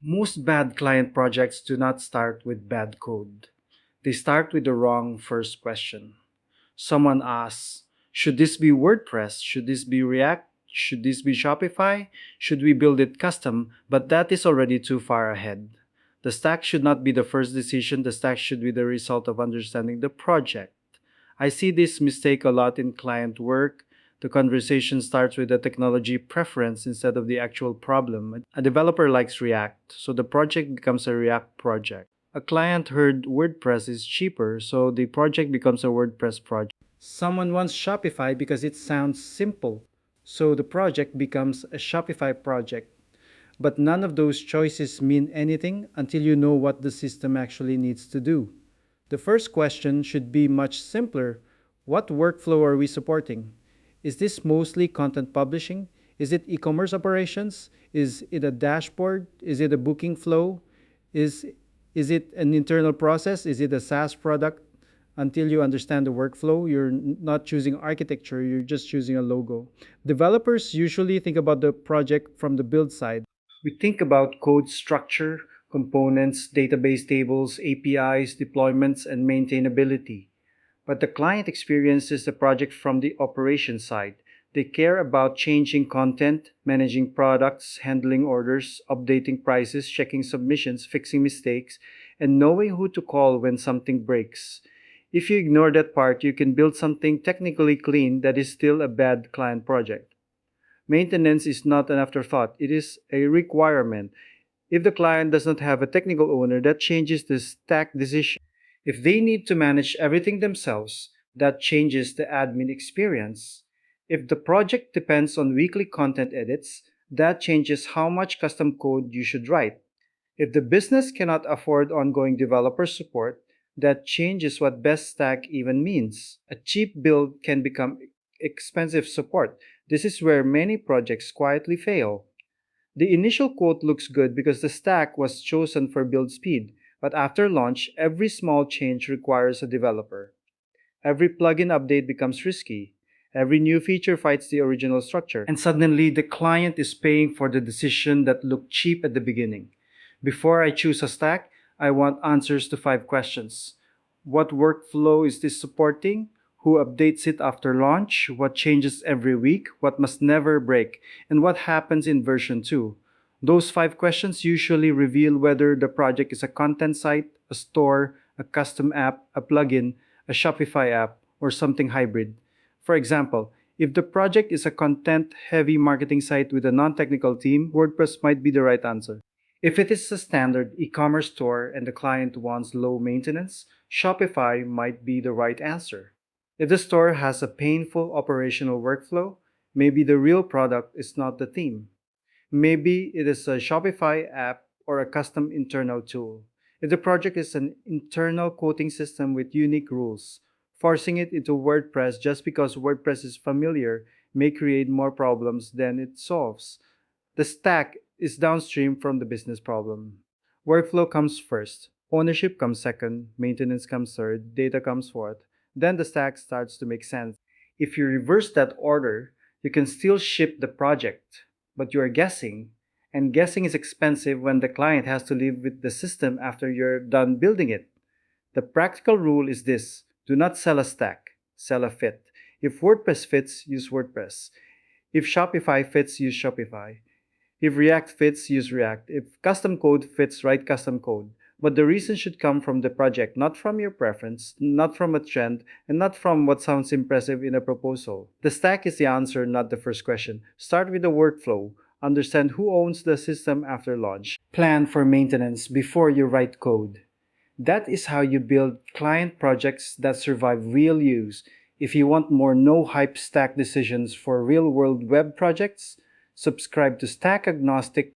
Most bad client projects do not start with bad code. They start with the wrong first question. Someone asks, should this be WordPress? Should this be React? Should this be Shopify? Should we build it custom? But that is already too far ahead. The stack should not be the first decision, the stack should be the result of understanding the project. I see this mistake a lot in client work. The conversation starts with a technology preference instead of the actual problem. A developer likes React, so the project becomes a React project. A client heard WordPress is cheaper, so the project becomes a WordPress project. Someone wants Shopify because it sounds simple, so the project becomes a Shopify project. But none of those choices mean anything until you know what the system actually needs to do. The first question should be much simpler. What workflow are we supporting? Is this mostly content publishing? Is it e-commerce operations? Is it a dashboard? Is it a booking flow? Is, is it an internal process? Is it a SaaS product? Until you understand the workflow, you're not choosing architecture, you're just choosing a logo. Developers usually think about the project from the build side. We think about code structure, components, database tables, APIs, deployments, and maintainability. But the client experiences the project from the operation side. They care about changing content, managing products, handling orders, updating prices, checking submissions, fixing mistakes, and knowing who to call when something breaks. If you ignore that part, you can build something technically clean that is still a bad client project. Maintenance is not an afterthought, it is a requirement. If the client does not have a technical owner, that changes the stack decision. If they need to manage everything themselves, that changes the admin experience. If the project depends on weekly content edits, that changes how much custom code you should write. If the business cannot afford ongoing developer support, that changes what best stack even means. A cheap build can become expensive support. This is where many projects quietly fail. The initial quote looks good because the stack was chosen for build speed, but after launch, every small change requires a developer. Every plugin update becomes risky. Every new feature fights the original structure. And suddenly, the client is paying for the decision that looked cheap at the beginning. Before I choose a stack, I want answers to 5 questions. What workflow is this supporting? Who updates it after launch? What changes every week? What must never break? And what happens in version 2? Those 5 questions usually reveal whether the project is a content site, a store, a custom app, a plugin, a Shopify app, or something hybrid. For example, if the project is a content heavy marketing site with a non technical team, WordPress might be the right answer. If it is a standard e commerce store and the client wants low maintenance, Shopify might be the right answer. If the store has a painful operational workflow, maybe the real product is not the theme. Maybe it is a Shopify app or a custom internal tool. If the project is an internal quoting system with unique rules, forcing it into WordPress just because WordPress is familiar may create more problems than it solves. The stack is downstream from the business problem. Workflow comes first, ownership comes second, maintenance comes third, data comes fourth. Then the stack starts to make sense. If you reverse that order, you can still ship the project, but you are guessing, and guessing is expensive when the client has to live with the system after you're done building it. The practical rule is this: do not sell a stack, sell a fit. If WordPress fits, use WordPress. If Shopify fits, use Shopify. If React fits, use React. If custom code fits, write custom code. But the reason should come from the project, not from your preference, not from a trend, and not from what sounds impressive in a proposal. The stack is the answer, not the first question. Start with the workflow. Understand who owns the system after launch. Plan for maintenance before you write code. That is how you build client projects that survive real use. If you want more no hype stack decisions for real world web projects, subscribe to Stack Agnostic